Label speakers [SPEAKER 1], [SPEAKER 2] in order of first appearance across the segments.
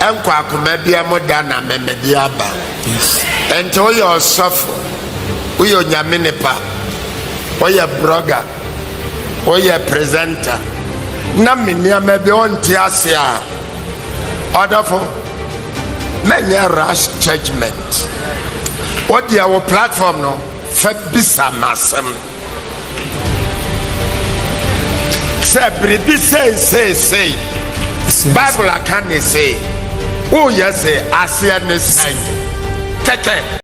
[SPEAKER 1] enko akoma bia moda na memedi aba enti wo your suffer wo your nyamenepa wo your blogger wo your presenter na menia mebi onti ase a odafo many rash judgment what dia wo platform no fa bisa masem say bribi say Bible can say oh yes asia ne sign tete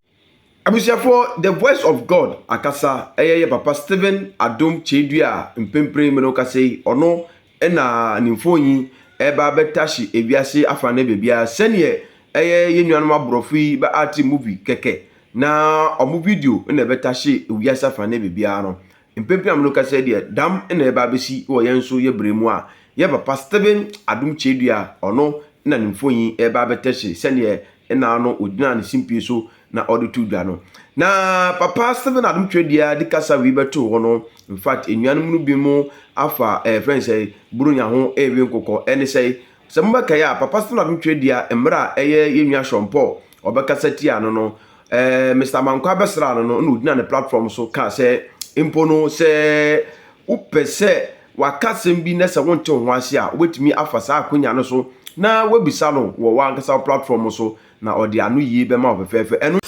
[SPEAKER 2] Abusiafo, the voice of God akasa eye papa Stephen Adom Kyei-duah mpempre meno kase ono na nimfonyi eba betashi ewiase afane bebia sene eye yenuanum abrofi ba art movie keke na omu video na betashi ewiase afane bebia no mpempre meno kase de dam na eba besi wo yenso ye bremu a ye papa Stephen Adom Kyei-duah ono na nimfonyi eba betashi sene na no odina ne simpie so na order to dano na papa Stephen Adom Kyei-duah di kasa wi beto wono in fact enuanum no bi mu afa friends say burunya ho ewe nkokọ ene say semba kaya papa Stephen Adom Kyei-duah emra eye yenua shompo obekasa ti ano no Mr. Mankwa besra no no udina ne platform so ka say impo no say upese wakasem bi na se wonte ho ase a obetimi afa sa akonya no so na wabisa no wo wankasa platform so na odi anu yi be ma ofefefe enu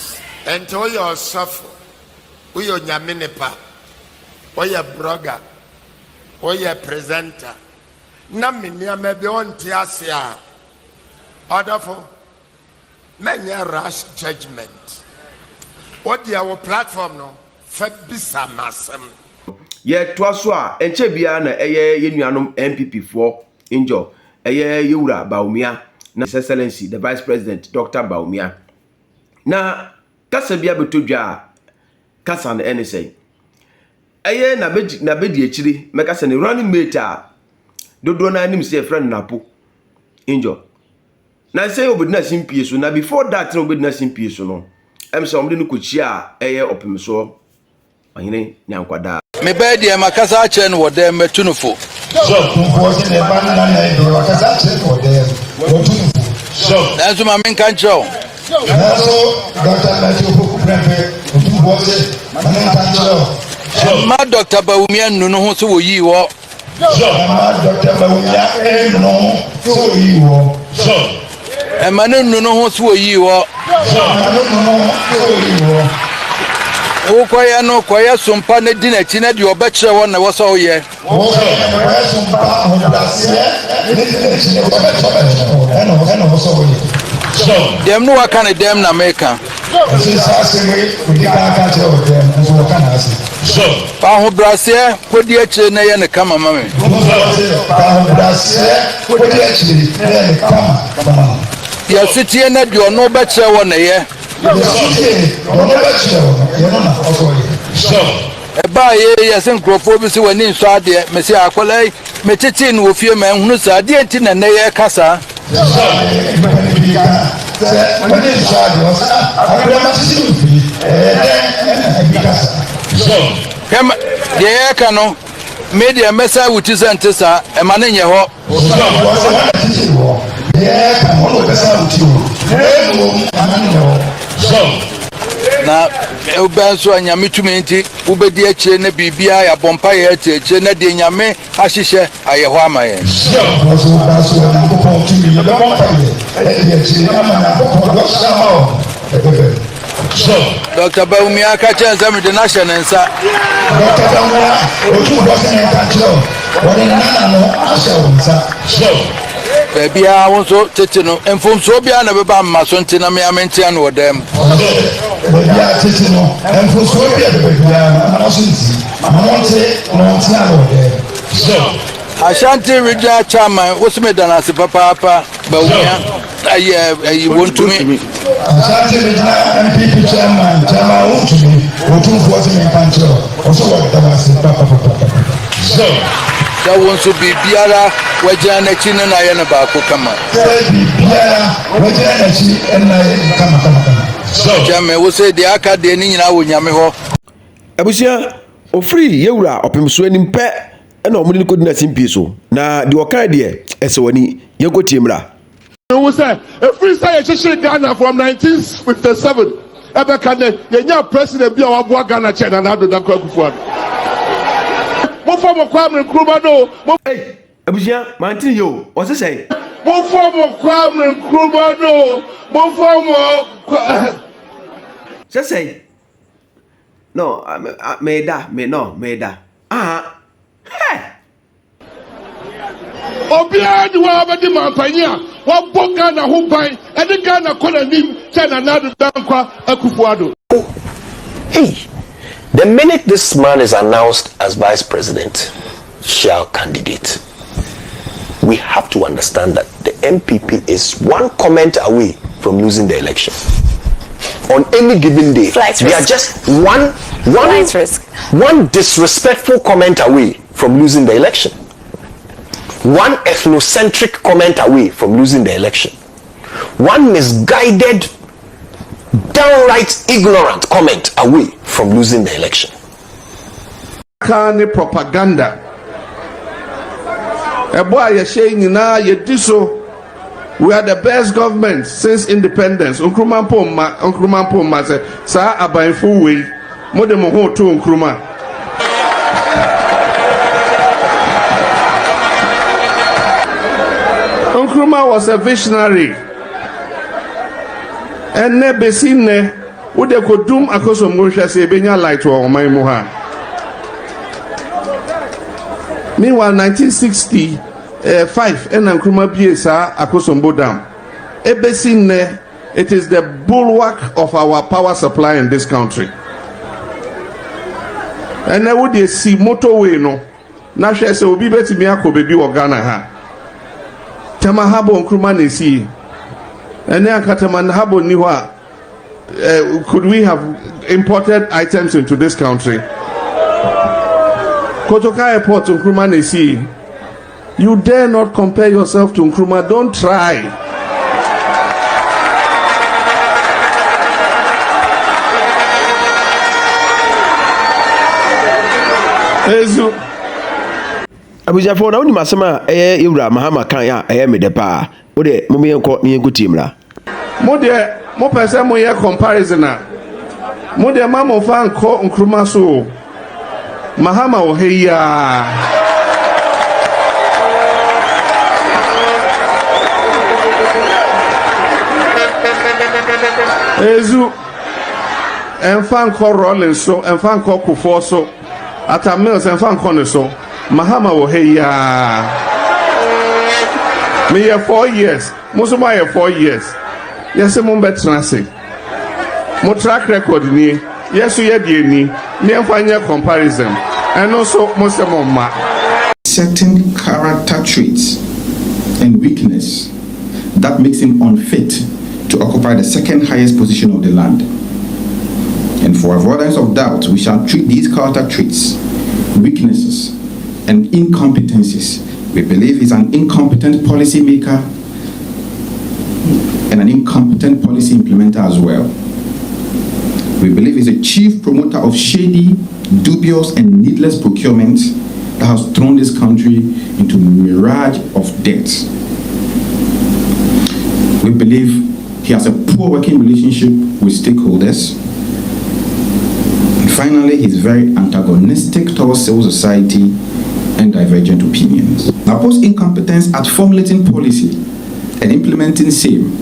[SPEAKER 1] enti wo your suffer wo your nyamenepa wo your blogger wo your presenter na menia mebi onti ase a odafo many rash judgment what dia wo platform no fa bisa masem
[SPEAKER 2] ye toaso a enche bia na eye yenuanom NPP for injo eye yewura Baumia na His Excellency the Vice President Dr. Baumia na kasa bia betodwa kasa na NSA eye na bedi akiri mekasa ne running mate a dodo na anim say friend Napo injo na say obedina simpie so na before that na obedina simpie so no say omde no kochi a eye opemso ahine nyankwada
[SPEAKER 3] me be de makasa a che no wode metunufo
[SPEAKER 4] so was in a banana na do wakasa che for them wotunufo so
[SPEAKER 3] that's my main control
[SPEAKER 4] so Dr. Napo prefe wotunufo was main control
[SPEAKER 3] so ma Dr. Baumia nunu ho so woyi wo
[SPEAKER 4] so ma Dr. Baumia no so yi wo so
[SPEAKER 3] e ma nunu ho so woyi wo
[SPEAKER 4] so ma no so yi wo
[SPEAKER 3] wo koya no koya sompa na di na chi na de obekire wo na wo so ye
[SPEAKER 4] wo koya sompa ho da se ne di chi ne obekire no wo so ye so
[SPEAKER 3] dem no waka ne dem na meka
[SPEAKER 4] so say we di ka che o dem so waka na ase so
[SPEAKER 3] pa ho brase kodi akire na ye ne kama mame
[SPEAKER 4] pa ho brase kodi akire na ye kama
[SPEAKER 3] ya sitie na de ono obekire wo na ye eba ye sen krofo bi se wani nso ade me se akola me tete no ofie ma hunu sa ade enti na na ye kasa kema ye ka no media mesa wuti sente sa e ma ne nye ho na ubanso anyame tumi nti ubedi akire na bibia ya bompa ya akire na de nyame ahihye ayeho amaye Dr. Baumia ka chanza mi de national nsa
[SPEAKER 4] Dr. Baumia otu boss na control woni na no asha wonsa
[SPEAKER 3] bia wonso tete no enfomso bia na beba maso nti na me amenti an wodam
[SPEAKER 4] bia tete no enfomso bia de bia na so nti amonte no nti na wodam
[SPEAKER 3] Ashanti Regional Chairman Osime Danasi Papa Baumia ayi wontumi
[SPEAKER 4] Ashanti Regional NPP Chairman wontumi otunfo Osime Pancho oso Danasi Papa so
[SPEAKER 3] da wonso bibiara wajana na chi na ye na ba ko kama
[SPEAKER 4] bibiara wajana na chi na ye kama so
[SPEAKER 3] Chairman wo say de aka de ni nyina wo nyame ho
[SPEAKER 2] abusia ofri yewura opemso anim pe na omudi ko dina simpie so na de okan de ese wani yenkotie mra
[SPEAKER 5] was a free state Ghana from 1957. Ever can the president be our Ghana China and Adom Kyei-duah? Mo form of Kwame Nkrumah no.
[SPEAKER 2] Hey, Abuja, Martin, yo, what's it say?
[SPEAKER 5] Mo form of Kwame Nkrumah no. Mo form of.
[SPEAKER 2] Just say. No, me da. Hey.
[SPEAKER 5] Obia di wa abedi mampanya wa boga na ho ban edi Ghana kona nim China na do dankwa Akufo-Addo.
[SPEAKER 6] Hey, the minute this man is announced as vice president, shall candidate, we have to understand that the NPP is one comment away from losing the election. On any given day, they are just one disrespectful comment away from losing the election. One ethnocentric comment away from losing the election. One misguided, downright ignorant comment away from losing the election.
[SPEAKER 5] Kane propaganda. Eboa ye shey na ye diso. We are the best government since independence. Nkrumah poma say sa abanfo we mo de mo ho to Nkrumah. Nkrumah was a visionary. And ne besine wo de kodum akoso mo hwa se benya light wo oman mu ha. Meanwhile 1965 and Nkrumah biesa akosombo dam. Ebesine, it is the bulwark of our power supply in this country. And I would see motorway no. Na hwe se obi betimi akobebi wo Ghana ha. Tema habo Nkrumah nesi. And then Kataman habo ni wa. Could we have imported items into this country? Kotoka Airport Nkrumah nesi. You dare not compare yourself to Nkrumah. Don't try.
[SPEAKER 2] Abuja for na uni masema Ewura Mahama kan ya me de pa. O de mo yenko timra.
[SPEAKER 5] Mo de mo pese mo ye comparison na. Mo de ma mo fa nko Nkrumah so. Mahama o heya. Ezu enfan ko Rollins so enfan ko Kufo so ata Mills enfan ko ne so Mahama wo heya me ye 4 years muso ma ye 4 years yes mo betra say mo track record ni yes ye die ni me enfan ye comparison and also mo se mo ma
[SPEAKER 4] certain character traits and weakness that makes him unfit to occupy the second highest position of the land. And for avoidance of doubt, we shall treat these character traits, weaknesses, and incompetencies. We believe he's an incompetent policy maker and an incompetent policy implementer as well. We believe he's a chief promoter of shady, dubious, and needless procurement that has thrown this country into a mirage of debts. We believe he has a poor working relationship with stakeholders. And finally, he's very antagonistic towards civil society and divergent opinions. Napo's incompetence at formulating policy and implementing same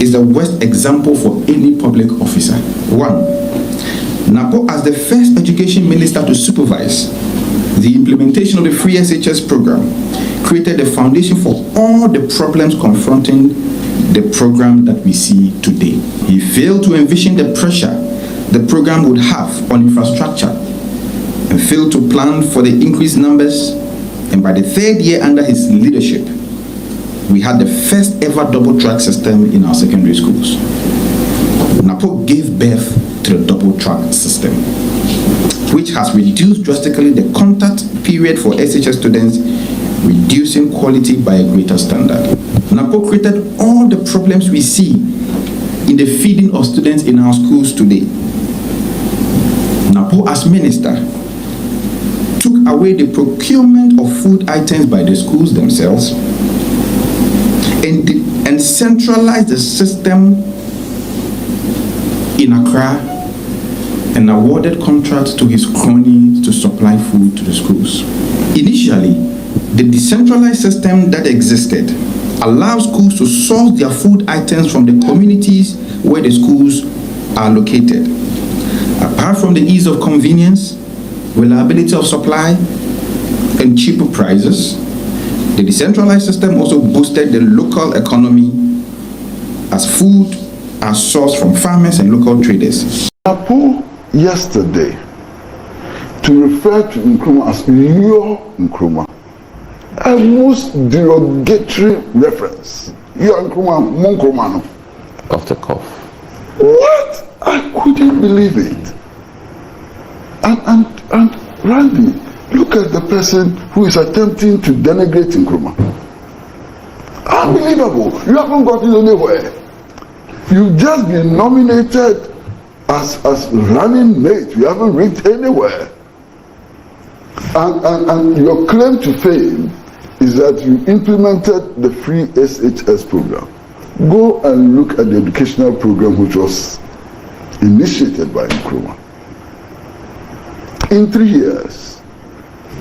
[SPEAKER 4] is the worst example for any public officer. 1. Napo, as the first education minister to supervise the implementation of the free SHS program, created the foundation for all the problems confronting the program that we see today. He failed to envision the pressure the program would have on infrastructure and failed to plan for the increased numbers. And by the 3rd year under his leadership, we had the first ever double track system in our secondary schools. Napo gave birth to the double track system, which has reduced drastically the contact period for SHS students, reducing quality by a greater standard. Napo created all the problems we see in the feeding of students in our schools today. Napo, as minister, took away the procurement of food items by the schools themselves and centralized the system in Accra and awarded contracts to his cronies to supply food to the schools. Initially, the decentralized system that existed allows schools to source their food items from the communities where the schools are located. Apart from the ease of convenience, reliability of supply, and cheaper prices, the decentralized system also boosted the local economy as food are sourced from farmers and local traders.
[SPEAKER 7] Napo yesterday to refer to Nkrumah as your Nkrumah, a most derogatory reference. Your Nkrumah, mon Nkrumah no.
[SPEAKER 8] Off the cuff.
[SPEAKER 7] What? I couldn't believe it. And Randy, look at the person who is attempting to denigrate Nkrumah. Unbelievable. You haven't gotten anywhere. You've just been nominated as running mate. You haven't reached anywhere. And your claim to fame is that you implemented the free SHS program. Go and look at the educational program which was initiated by Nkrumah. In 3 years,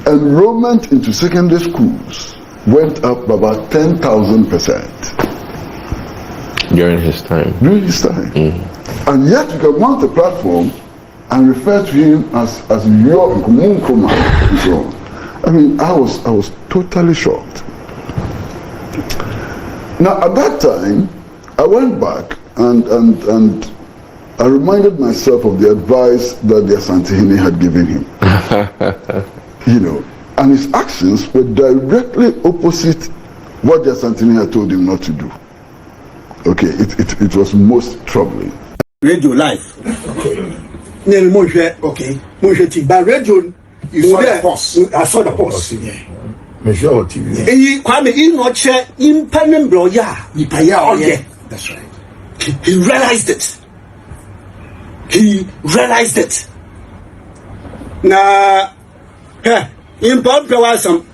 [SPEAKER 7] enrollment into secondary schools went up by about 10,000%.
[SPEAKER 8] During his time.
[SPEAKER 7] During his time. And yet you can mount a platform and refer to him as your Nkrumah and so on. I mean, I was totally shocked. Now at that time, I went back and I reminded myself of the advice that the Asantehene had given him. You know, and his actions were directly opposite what the Asantehene had told him not to do. Okay, it was most troubling.
[SPEAKER 9] Radio live. Okay. Okay. But radio, you saw the post. I saw the post. Yeah. Kwame Nkrumah independent lawyer. Yeah. That's right. He realized it. Na in Bob Gawasam,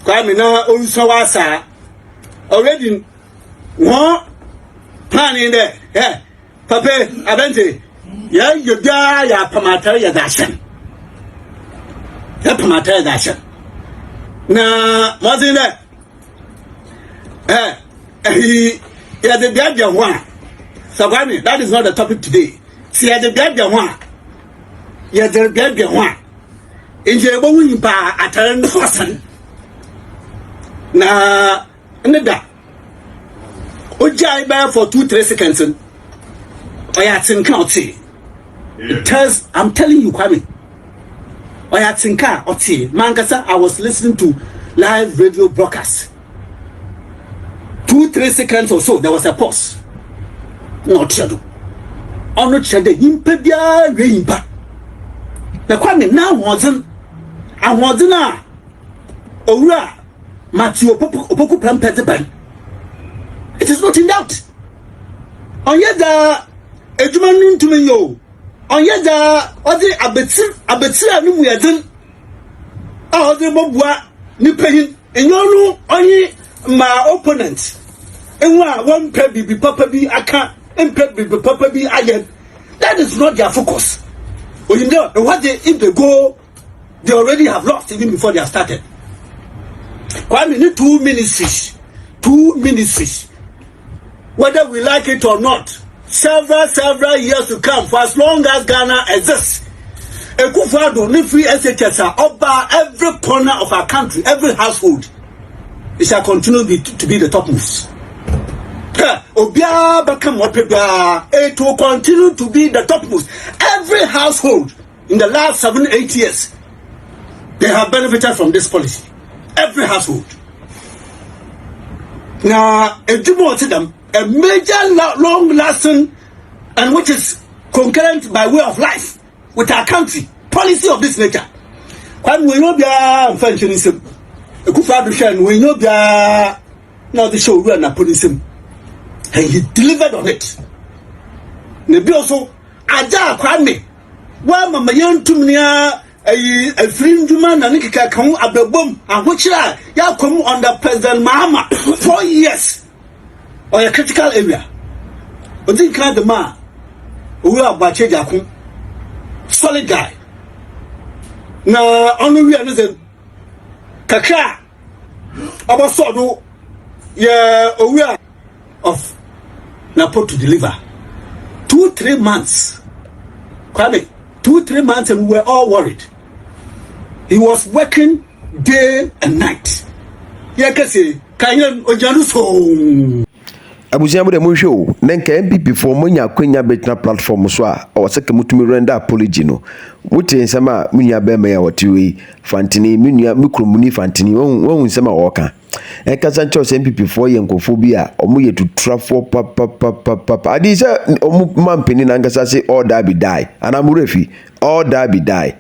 [SPEAKER 9] Kwame na Unsawasa already one planning there. Papa Abente, yeah, you die, ya Pamata, ya Dashan. Ya Pamata Dashan. Na wasn't that? He had the Gabia one. So, that is not the topic today. See, at the Gabia one. Yeah, the Gabia one. In the woman by a turn person. Na, Neda. Ojai bear for 2-3 seconds. I had seen county. Because I'm telling you, Kwame. I had seen car or tea. Mankasa, I was listening to live radio broadcast. 2-3 seconds or so, there was a pause. Not shadow. On not shadow, impebia reimpa. The Kwame now wasn't. I wasn't now. Ora, Matthew Opoku Pampetepan. It is not in doubt. On yet the Edman to me, yo. On yet the other Abetsi, and we are done. Oh, the Bobwa, Nipping, and you know, only my opponent. And one pebby be papa be I can't, and pebby be papa be I get. That is not their focus. Well, you know, what if they go, they already have lost even before they have started. Kwame need 2 ministries. 2 ministries. Whether we like it or not, several years to come, for as long as Ghana exists, Ekufado need free SHS over every corner of our country, every household. It shall continue to be the topmost. It will continue to be the topmost. Every household in the last 7-8 years, they have benefited from this policy. Every household. Now, if you want them, a major, long-lasting, and which is concurrent by way of life with our country, policy of this nature. When we know the functionism, we know the now the show run a policy. And he delivered on it. Maybe also, Aja Kwame, one Mama Yan Tumnia, a free woman, and Nika come at the boom, and which ya come under President Mahama 4 years. or a critical area. But then kind of man who are Bache Jakun, solid guy. Now, only we understand Kaka about Sodo, yeah, aware of Napo to deliver 2-3 months. Kwame, 2-3 months, and we were all worried. He was working day and night. Yeah, can say, Kayan Ojanuso.
[SPEAKER 2] Abusia bude mu hwe na nka MPP for munya kwenya betna platform so a o seke mutumi render apology no mutie nsema munya be me ya wotiwe fantini munya mikromuni fantini won nsema woka kasa ncho MPP for yenkofo bi a omuye tutrafo papa adi se omu mampeni na ngasa se all that be die anamurefi all that be die.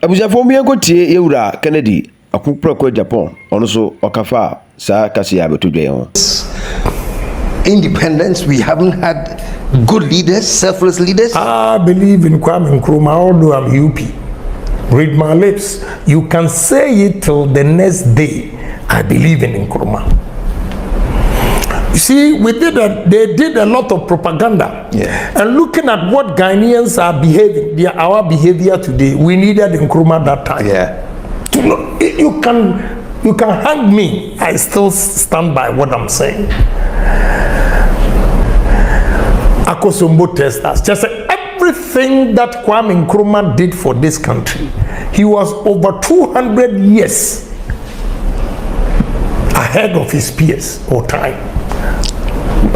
[SPEAKER 2] Abusia for mu yenkotie yewura Kennedy akupra ko Japan ono so okafa sa kasi ya betodwe ho.
[SPEAKER 10] Independence, we haven't had good leaders, selfless leaders.
[SPEAKER 11] I believe in Kwame Nkrumah, although I'm UP. Read my lips. You can say it till the next day. I believe in Nkrumah. You see, they did a lot of propaganda.
[SPEAKER 10] Yeah.
[SPEAKER 11] And looking at what Ghanaians are behaving, our behavior today, we needed Nkrumah that time.
[SPEAKER 10] Yeah.
[SPEAKER 11] You can hang me. I still stand by what I'm saying. Akosombo testers, just everything that Kwame Nkrumah did for this country, he was over 200 years ahead of his peers or time.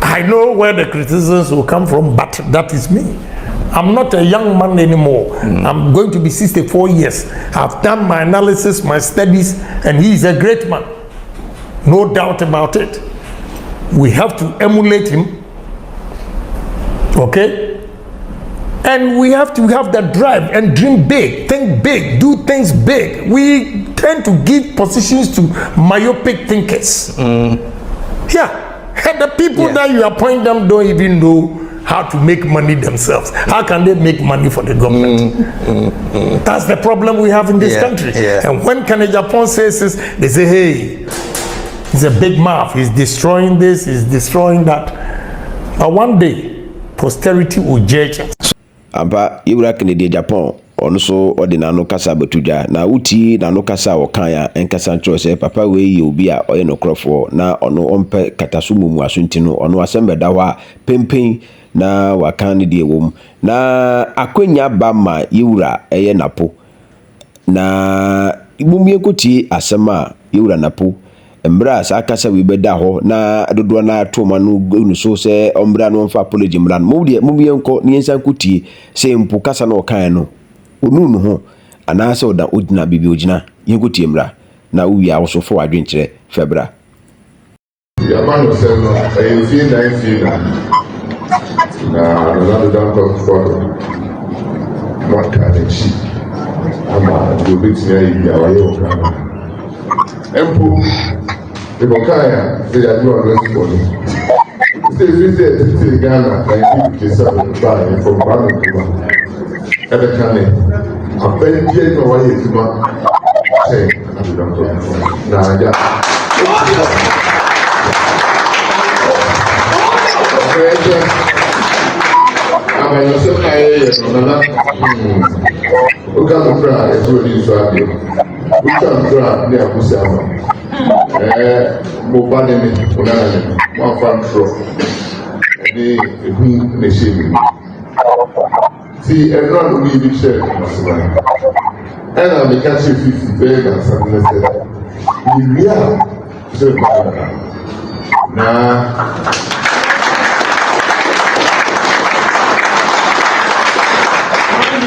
[SPEAKER 11] I know where the criticisms will come from, but that is me. I'm not a young man anymore. I'm going to be 64 years. I've done my analysis, my studies, and he is a great man. No doubt about it. We have to emulate him. Okay? And we have to have that drive and dream big, think big, do things big. We tend to give positions to myopic thinkers. Yeah. And the people that you appoint them don't even know how to make money themselves. How can they make money for the government? That's the problem we have in this country.
[SPEAKER 10] Yeah.
[SPEAKER 11] And when Kennedy Japan says this, they say, hey, he's a big mouth. He's destroying this, he's destroying that. But one day, posterity will judge us.
[SPEAKER 2] Ampa yura Kennedy Japan ono so ordinano kasa betuja na uti na no kasa okanya enkasa ncho se papa we yi obi a oye no krofo na ono ompe katasumu mu asunti no ono asembe da wa pempen na wakan de wom na akwenya ba ma yura eye Napo na ibumie koti asema yura Napo mbra sa akasa we beda ho na dodo na atoma no gu so se ombra no mfa apology mbra no mu yenko ni ensan kuti se mpu kasa no kan no onu no ho ana se oda odina bibi ogina yenkuti mbra na uwi a so fo adwenkyere febra
[SPEAKER 12] ya man se no e fi na another down come for what kind of shit ama do bit ya wa yo kan empu Ibokaya, they are doing this for me. Stay visit to Ghana and keep yourself by from Kwame Nkrumah. At the Kane, I'm very clear to what he's doing. Say, nah, yeah. I'm a yourself, I can't cry, it's really sorry. We can't cry, they are Musama. Mobile me, one fan throw. Any who they see me. See, everyone will be shared. And I'm a catchy 50 bag and something like that. We are so nah.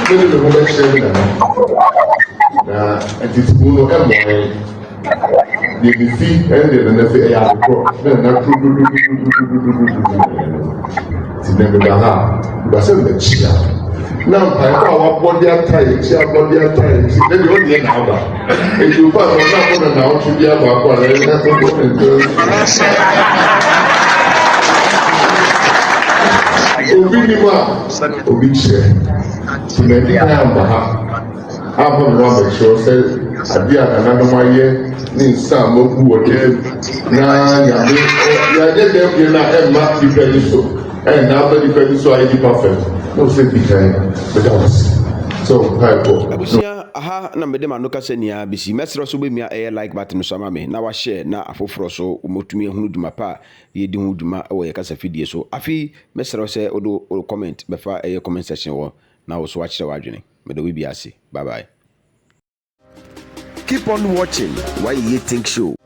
[SPEAKER 12] The woman sharing and it's Bruno M. You can see, and then they say, I have then I never got but send the chia. Now, I call what they are tired, chia, what they are tired. Then you only now that. If you pass on that one now, to be about what I have to be share. To make it now, I'm going to make sure, say, ade a nananom ayɛ ne nsa a magu wɔ dɛm na nyame yɛagye dɛm deɛ na ɛmma nipa ni so ɛnna aba nipa ni so ayɛ nipa fɛm na ɔsɛ di kan bɛda wo se so mpaebɔ
[SPEAKER 2] abusua aha na mede ma no kasa nia bisi mɛsrɛ so bɛmia ɛyɛ like button so ama me na wahyɛ na afoforɔ so womɔtumi ahunu dwuma pa a yɛdi ho dwuma ɛwɔ yɛ kasa fidie so afei mɛsrɛ sɛ wode comment bɛfa ɛyɛ comment section wɔ na wo so wakyerɛ w'adwene mede wo bi ase bye bye. Keep on watching Why You Think Show.